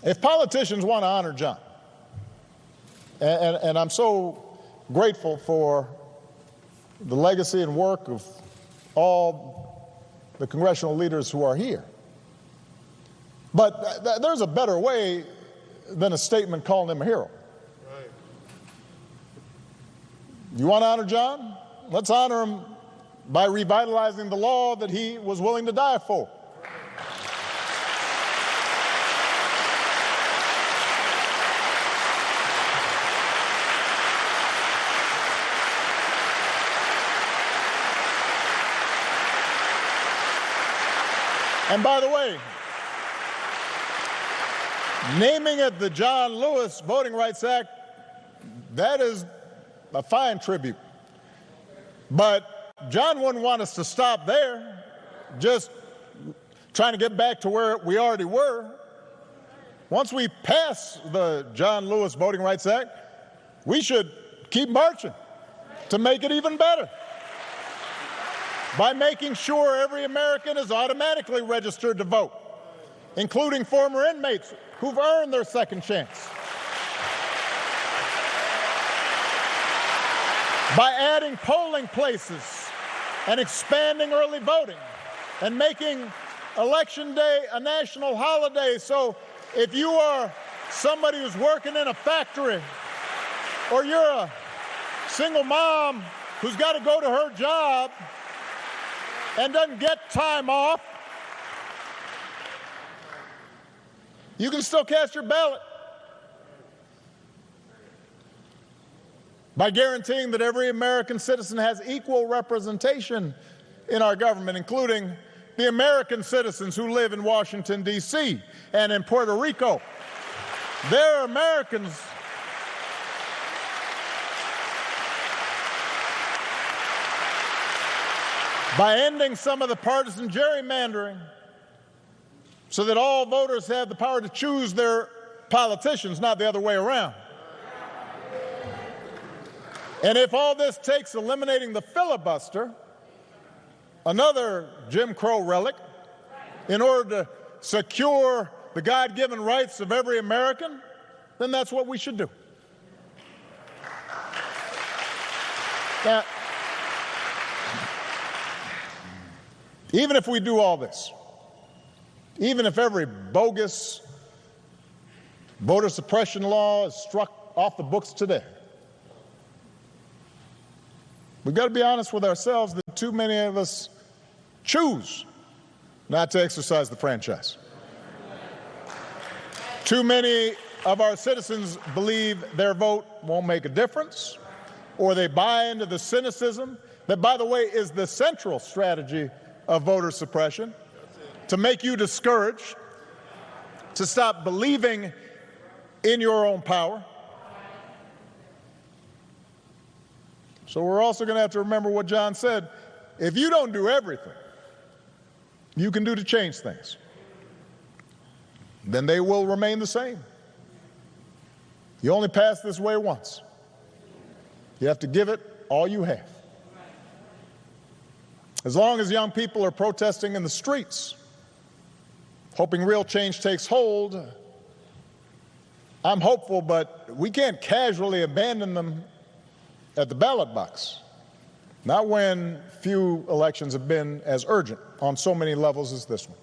If politicians want to honor John, and I'm so grateful for the legacy and work of all the congressional leaders who are here, but there's a better way than a statement calling him a hero. Right. You want to honor John? Let's honor him by revitalizing the law that he was willing to die for. And by the way, naming it the John Lewis Voting Rights Act, that is a fine tribute. But John wouldn't want us to stop there, just trying to get back to where we already were. Once we pass the John Lewis Voting Rights Act, we should keep marching to make it even better by making sure every American is automatically registered to vote, including former inmates who've earned their second chance. By adding polling places and expanding early voting and making Election Day a national holiday. So if you are somebody who's working in a factory, or you're a single mom who's got to go to her job and doesn't get time off, you can still cast your ballot by guaranteeing that every American citizen has equal representation in our government, including the American citizens who live in Washington, D.C. and in Puerto Rico. They're Americans. By ending some of the partisan gerrymandering so that all voters have the power to choose their politicians, not the other way around. And if all this takes eliminating the filibuster, another Jim Crow relic, in order to secure the God-given rights of every American, then that's what we should do. Now, even if we do all this, even if every bogus voter suppression law is struck off the books today, we've got to be honest with ourselves that too many of us choose not to exercise the franchise. Too many of our citizens believe their vote won't make a difference, or they buy into the cynicism that, by the way, is the central strategy of voter suppression, to make you discouraged, to stop believing in your own power. So we're also going to have to remember what John said. If you don't do everything you can do to change things, then they will remain the same. You only pass this way once. You have to give it all you have. As long as young people are protesting in the streets, hoping real change takes hold, I'm hopeful, but we can't casually abandon them at the ballot box. Not when few elections have been as urgent on so many levels as this one.